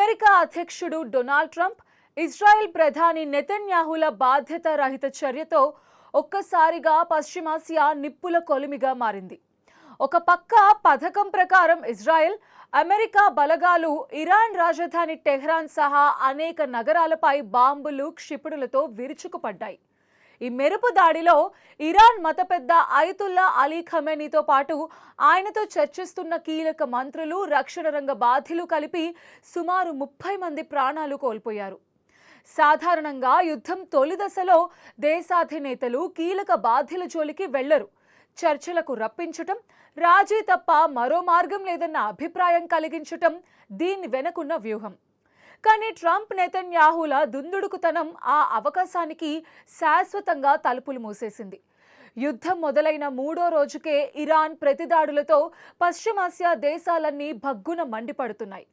America అధ్యక్షుడు Donald Trump Israel ప్రధాని నెతన్యాహుల బాధ్యత రహిత చర్యతో ఒక్కసారిగా పశ్చిమాసియా నిప్పుల కొలిమిగా మారింది. ఒక పక్క పథకం ప్రకారం ఇజ్రాయెల్, అమెరికా బలగాలు ఇరాన్ రాజధాని టెహ్రాన్ సహా అనేక నగరాలపై బాంబులు, క్షిపణులతో విరుచుకుపడ్డాయి. ఈ మెరుపు దాడిలో ఇరాన్ మత పెద్ద అయతుల్లా అలీ ఖమేనీతో పాటు ఆయనతో చర్చిస్తున్న కీలక మంత్రులు, రక్షణ రంగ బాధ్యులు కలిపి సుమారు 30 మంది ప్రాణాలు కోల్పోయారు. సాధారణంగా యుద్ధం తొలి దశలో దేశాధినేతలు కీలక బాధ్యుల జోలికి వెళ్లరు. చర్చలకు రప్పించటం, రాజీ తప్ప మరో మార్గం లేదన్న అభిప్రాయం కలిగించటం దీని వెనుకున్న వ్యూహం. కానీ ట్రంప్, నెతన్యాహుల దుందుడుకుతనం ఆ అవకాశానికి శాశ్వతంగా తలుపులు మూసేసింది. యుద్ధం మొదలైన 3వ రోజుకే ఇరాన్ ప్రతిదాడులతో పశ్చిమాసియా దేశాలన్నీ భగ్గున మండిపడుతున్నాయి.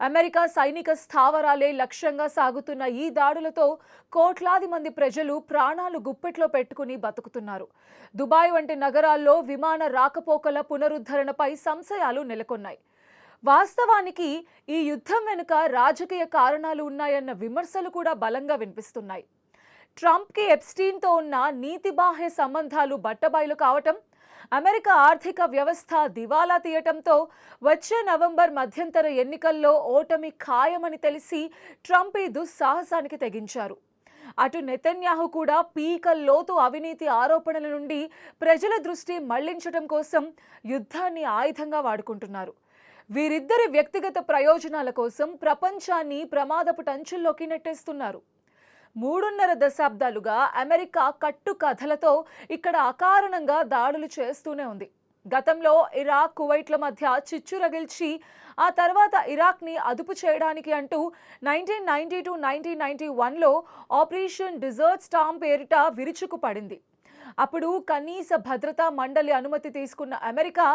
అమెరికా సైనిక స్థావరాలే లక్ష్యంగా సాగుతున్న ఈ దాడులతో కోట్లాది మంది ప్రజలు ప్రాణాలు గుప్పెట్లో పెట్టుకుని బతుకుతున్నారు. దుబాయ్ వంటి నగరాల్లో విమాన రాకపోకల పునరుద్ధరణపై సంశయాలు నెలకొన్నాయి. వాస్తవానికి ఈ యుద్ధం వెనుక రాజకీయ కారణాలు ఉన్నాయన్న విమర్శలు కూడా బలంగా వినిపిస్తున్నాయి. ట్రంప్కి ఎప్స్టీన్తో ఉన్న నీతిబాహ్య సంబంధాలు బట్టబయలు కావటం, అమెరికా ఆర్థిక వ్యవస్థ దివాలా తీయటంతో వచ్చే నవంబర్ మధ్యంతర ఎన్నికల్లో ఓటమి ఖాయమని తెలిసి ట్రంప్ ఈ దుస్సాహసానికి తెగించారు. అటు నెతన్యాహు కూడా పీకల్లోతు అవినీతి ఆరోపణల నుండి ప్రజల దృష్టి మళ్లించడం కోసం యుద్ధాన్ని ఆయుధంగా వాడుకుంటున్నారు. వీరిద్దరి వ్యక్తిగత ప్రయోజనాల కోసం ప్రపంచాన్ని ప్రమాదపు టంచుల్లోకి నెట్టేస్తున్నారు. 3.5 దశాబ్దాలుగా అమెరికా కట్టుకథలతో ఇక్కడ అకారణంగా దాడులు చేస్తూనే ఉంది. గతంలో ఇరాక్, కువైట్ల మధ్య చిచ్చు రగిల్చి ఆ తర్వాత ఇరాక్ని అదుపు చేయడానికి అంటూ 1990-1991లో ఆపరేషన్ డిజర్ట్ స్టార్మ్ పేరిట విరుచుకుపడింది. అప్పుడు కనీస భద్రతా మండలి అనుమతి తీసుకున్న అమెరికా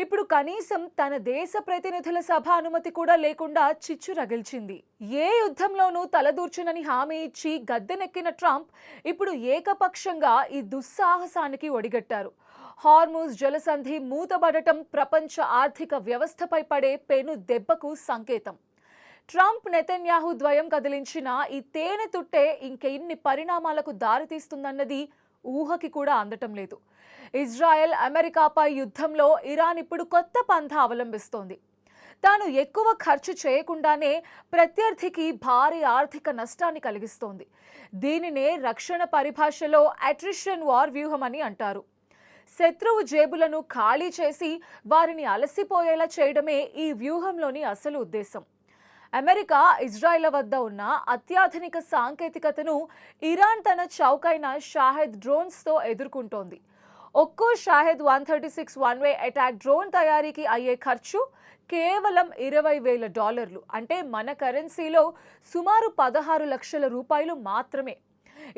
ఇప్పుడు కనీసం తన దేశ ప్రతినిధుల సభ అనుమతి కూడా లేకుండా చిచ్చు రగిల్చింది. ఏ యుద్ధంలోనూ తలదూర్చునని హామీ ఇచ్చి గద్దెనెక్కిన ట్రంప్ ఇప్పుడు ఏకపక్షంగా ఈ దుస్సాహసానికి ఒడిగట్టారు. హార్ముజ్ జలసంధి మూతబడటం ప్రపంచ ఆర్థిక వ్యవస్థపై పడే పెను దెబ్బకు సంకేతం. ట్రంప్, నెతన్యాహు ద్వయం కదిలించిన ఈ తేనె తుట్టే ఇంకెన్ని పరిణామాలకు దారితీస్తుందన్నది ఊహకి కూడా అందటం లేదు. ఇజ్రాయెల్, అమెరికాపై యుద్ధంలో ఇరాన్ ఇప్పుడు కొత్త పంథా అవలంబిస్తోంది. తాను ఎక్కువ ఖర్చు చేయకుండానే ప్రత్యర్థికి భారీ ఆర్థిక నష్టాన్ని కలిగిస్తోంది. దీనినే రక్షణ పరిభాషలో అట్రిషన్ వార్ వ్యూహం అని అంటారు. శత్రువు జేబులను ఖాళీ చేసి వారిని అలసిపోయేలా చేయడమే ఈ వ్యూహంలోని అసలు ఉద్దేశం. అమెరికా, ఇజ్రాయెల్ వద్ద ఉన్న అత్యాధునిక సాంకేతికతను ఇరాన్ తన చౌకైన షాహెద్ డ్రోన్స్తో ఎదుర్కొంటోంది. ఒక్కో షాహెద్ 136 వన్-వే అటాక్ డ్రోన్ తయారీకి అయ్యే ఖర్చు కేవలం $20,000, అంటే మన కరెన్సీలో సుమారు 16 లక్షల రూపాయలు మాత్రమే.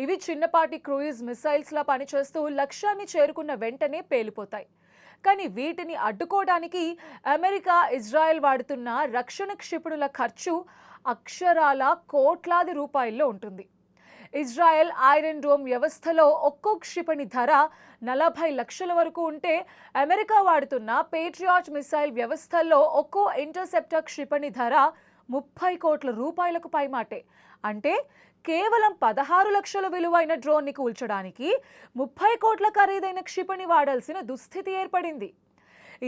ఇవి చిన్నపాటి క్రూయిజ్ మిసైల్స్లా పనిచేస్తూ లక్ష్యాన్ని చేరుకున్న వెంటనే పేలిపోతాయి. కానీ వీటిని అడ్డుకోవడానికి అమెరికా, ఇజ్రాయెల్ వాడుతున్న రక్షణ క్షిపణుల ఖర్చు అక్షరాల కోట్లాది రూపాయల్లో ఉంటుంది. ఇజ్రాయెల్ ఐరన్ డోమ్ వ్యవస్థలో ఒక్కో క్షిపణి ధర 40 లక్షల వరకు ఉంటే, అమెరికా వాడుతున్న పేట్రియాట్ మిసైల్ వ్యవస్థల్లో ఒక్కో ఇంటర్సెప్టర్ క్షిపణి ధర 30 కోట్ల రూపాయలకు పైమాటే. అంటే కేవలం 16 లక్షల విలువైన డ్రోన్ని కూల్చడానికి 30 కోట్ల ఖరీదైన క్షిపణి వాడాల్సిన దుస్థితి ఏర్పడింది.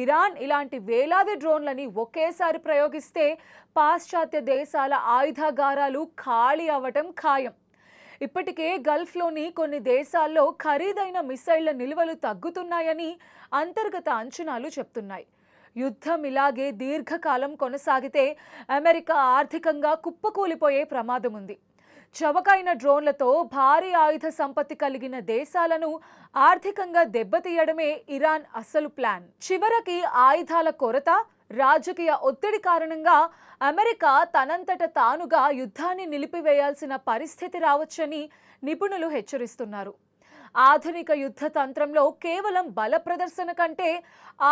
ఇరాన్ ఇలాంటి వేలాది డ్రోన్లని ఒకేసారి ప్రయోగిస్తే పాశ్చాత్య దేశాల ఆయుధాగారాలు ఖాళీ అవ్వటం ఖాయం. ఇప్పటికే గల్ఫ్లోని కొన్ని దేశాల్లో ఖరీదైన మిసైళ్ల నిల్వలు తగ్గుతున్నాయని అంతర్గత అంచనాలు చెప్తున్నాయి. యుద్ధం ఇలాగే దీర్ఘకాలం కొనసాగితే అమెరికా ఆర్థికంగా కుప్పకూలిపోయే ప్రమాదం ఉంది. చవకైన డ్రోన్లతో భారీ ఆయుధ సంపత్తి కలిగిన దేశాలను ఆర్థికంగా దెబ్బతీయడమే ఇరాన్ అసలు ప్లాన్. చివరికి ఆయుధాల కొరత, రాజకీయ ఒత్తిడి కారణంగా అమెరికా తనంతట తానుగా యుద్ధాన్ని నిలిపివేయాల్సిన పరిస్థితి రావచ్చని నిపుణులు హెచ్చరిస్తున్నారు. ఆధునిక యుద్ధ తంత్రంలో కేవలం బల ప్రదర్శన కంటే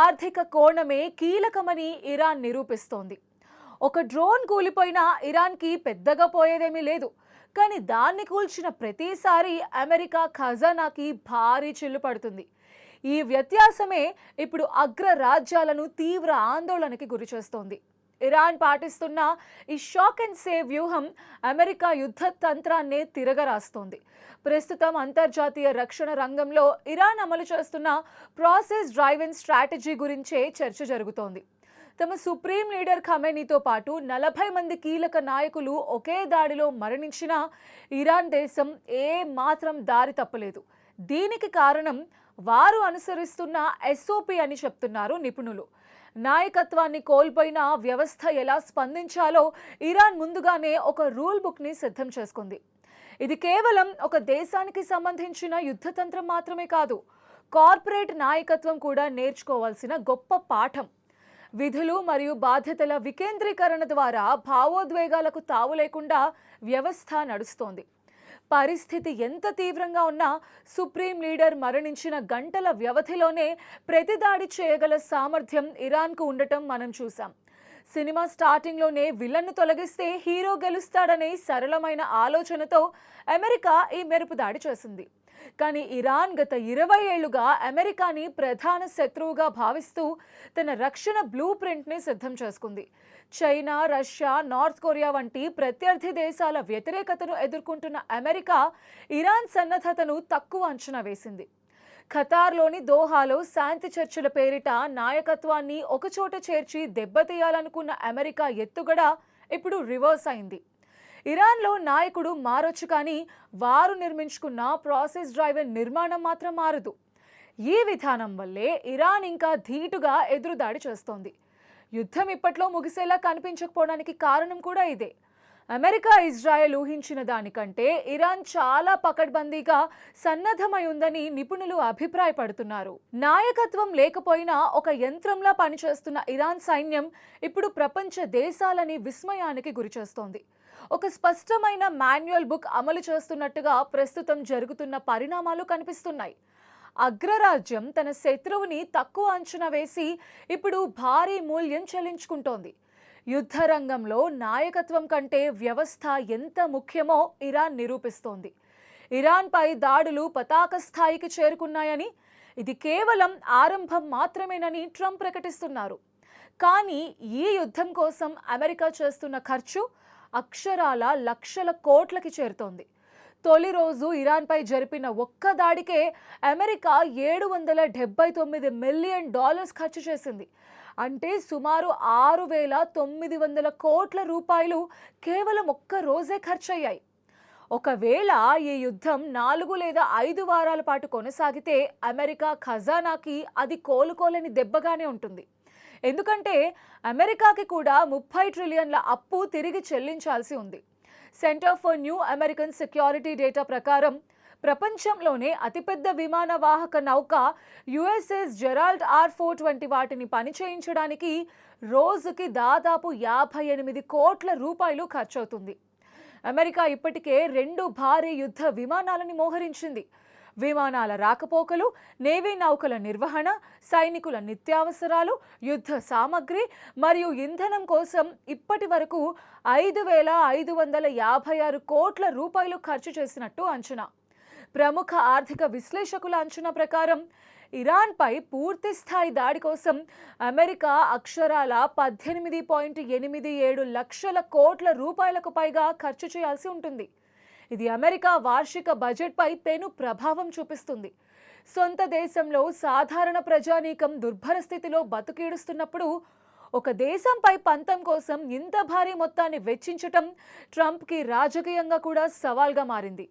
ఆర్థిక కోణమే కీలకమని ఇరాన్ నిరూపిస్తోంది. ఒక డ్రోన్ కూలిపోయినా ఇరాన్కి పెద్దగా పోయేదేమీ లేదు. కానీ దాన్ని కూల్చిన ప్రతిసారి అమెరికా ఖజానాకి భారీ చిల్లు పడుతుంది. ఈ వ్యత్యాసమే ఇప్పుడు అగ్ర రాజ్యాలను తీవ్ర ఆందోళనకి గురిచేస్తోంది. ఇరాన్ పాటిస్తున్న ఈ షాక్ అండ్ సేవ్ వ్యూహం అమెరికా యుద్ధ తంత్రాన్నే తిరగరాస్తోంది. ప్రస్తుతం అంతర్జాతీయ రక్షణ రంగంలో ఇరాన్ అమలు చేస్తున్న ప్రాసెస్ డ్రైవెన్ స్ట్రాటజీ గురించే చర్చ జరుగుతోంది. తమ సుప్రీం లీడర్ ఖమేనీతో పాటు 40 మంది కీలక నాయకులు ఒకే దాడిలో మరణించినా ఇరాన్ దేశం ఏ మాత్రం దారి తప్పలేదు. దీనికి కారణం వారు అనుసరిస్తున్న ఎస్ఓపి అని చెప్తున్నారు నిపుణులు. నాయకత్వాన్ని కోల్పోయిన వ్యవస్థ ఎలా స్పందించాలో ఇరాన్ ముందుగానే ఒక రూల్ బుక్ని సిద్ధం చేసుకుంది. ఇది కేవలం ఒక దేశానికి సంబంధించిన యుద్ధతంత్రం మాత్రమే కాదు, కార్పొరేట్ నాయకత్వం కూడా నేర్చుకోవాల్సిన గొప్ప పాఠం. విధులు మరియు బాధ్యతల వికేంద్రీకరణ ద్వారా భావోద్వేగాలకు తావు లేకుండా వ్యవస్థ నడుస్తోంది. పరిస్థితి ఎంత తీవ్రంగా ఉన్నా సుప్రీం లీడర్ మరణించిన గంటల వ్యవధిలోనే ప్రతిదాడి చేయగల సామర్థ్యం ఇరాన్కు ఉండటం మనం చూసాం. సినిమా స్టార్టింగ్లోనే విలన్ను తొలగిస్తే హీరో గెలుస్తాడనే సరళమైన ఆలోచనతో అమెరికా ఈ మెరుపు దాడి చేసింది. కానీ ఇరాన్ గత 20 ఏళ్లుగా అమెరికాని ప్రధాన శత్రువుగా భావిస్తూ తన రక్షణ బ్లూ ప్రింట్ని సిద్ధం చేసుకుంది. చైనా, రష్యా, నార్త్ కొరియా వంటి ప్రత్యర్థి దేశాల వ్యతిరేకతను ఎదుర్కొంటున్న అమెరికా ఇరాన్ సన్నద్ధతను తక్కువ అంచనా వేసింది. ఖతార్లోని దోహాలో శాంతి చర్చల పేరిట నాయకత్వాన్ని ఒకచోట చేర్చి దెబ్బతీయాలనుకున్న అమెరికా ఎత్తుగడ ఇప్పుడు రివర్స్ అయింది. ఇరాన్లో నాయకుడు మారొచ్చు, కానీ వారు నిర్మించుకున్న ప్రాసెస్ డ్రైవెన్ నిర్మాణం మాత్రం మారదు. ఈ విధానం వల్లే ఇరాన్ ఇంకా ధీటుగా ఎదురుదాడి చేస్తోంది. యుద్ధం ఇప్పట్లో ముగిసేలా కనిపించకపోవడానికి కారణం కూడా ఇదే. అమెరికా, ఇజ్రాయెల్ ఊహించిన దానికంటే ఇరాన్ చాలా పకడ్బందీగా సన్నద్ధమై ఉందని నిపుణులు అభిప్రాయపడుతున్నారు. నాయకత్వం లేకపోయినా ఒక యంత్రంలా పనిచేస్తున్న ఇరాన్ సైన్యం ఇప్పుడు ప్రపంచ దేశాలని విస్మయానికి గురిచేస్తోంది. ఒక స్పష్టమైన మాన్యువల్ బుక్ అమలు చేస్తున్నట్టుగా ప్రస్తుతం జరుగుతున్న పరిణామాలు కనిపిస్తున్నాయి. అగ్రరాజ్యం తన శత్రువుని తక్కువ అంచనా వేసి ఇప్పుడు భారీ మూల్యం చెల్లించుకుంటోంది. యుద్ధ రంగంలో నాయకత్వం కంటే వ్యవస్థ ఎంత ముఖ్యమో ఇరాన్ నిరూపిస్తోంది. ఇరాన్పై దాడులు పతాక స్థాయికి చేరుకున్నాయని, ఇది కేవలం ఆరంభం మాత్రమేనని ట్రంప్ ప్రకటిస్తున్నారు. కానీ ఈ యుద్ధం కోసం అమెరికా చేస్తున్న ఖర్చు అక్షరాల లక్షల కోట్లకి చేరుతోంది. తొలి రోజు ఇరాన్పై జరిపిన ఒక్క దాడికే అమెరికా $779 మిలియన్ ఖర్చు చేసింది. అంటే సుమారు 6,900 కోట్ల రూపాయలు కేవలం ఒక్క రోజే ఖర్చయ్యాయి. ఒకవేళ ఈ యుద్ధం 4 లేదా 5 వారాల పాటు కొనసాగితే అమెరికా ఖజానాకి అది కోలుకోలేని దెబ్బగానే ఉంటుంది. ఎందుకంటే అమెరికాకి కూడా 30 ట్రిలియన్ల అప్పు తిరిగి చెల్లించాల్సి ఉంది. Centre for new American security data ప్రకారం ప్రపంచంలోనే అతిపెద్ద విమాన వాహక నౌక యుఎస్ఎస్ జెరాల్డ్ R4 వంటి వాటిని పనిచేయించడానికి రోజుకి దాదాపు 58 కోట్ల రూపాయలు ఖర్చవుతుంది. అమెరికా ఇప్పటికే 2 భారీ యుద్ధ విమానాలని మోహరించింది. విమానాల రాకపోకలు, నేవీ నౌకల నిర్వహణ, సైనికుల నిత్యావసరాలు, యుద్ధ సామగ్రి మరియు ఇంధనం కోసం ఇప్పటి వరకు 5,556 కోట్ల రూపాయలు ఖర్చు చేసినట్టు అంచనా. ప్రముఖ ఆర్థిక విశ్లేషకుల అంచనా ప్రకారం ఇరాన్పై పూర్తి స్థాయి దాడి కోసం అమెరికా అక్షరాల 18.87 లక్షల కోట్ల రూపాయలకు పైగా ఖర్చు చేయాల్సి ఉంటుంది. ఇది అమెరికా వార్షిక బడ్జెట్పై పెను ప్రభావం చూపిస్తుంది. సొంత దేశంలో సాధారణ ప్రజానీకం దుర్భర స్థితిలో బతుకీడుస్తున్నప్పుడు ఒక దేశంపై పంతం కోసం ఇంత భారీ మొత్తాన్ని వెచ్చించటం ట్రంప్కి రాజకీయంగా కూడా సవాల్గా మారింది.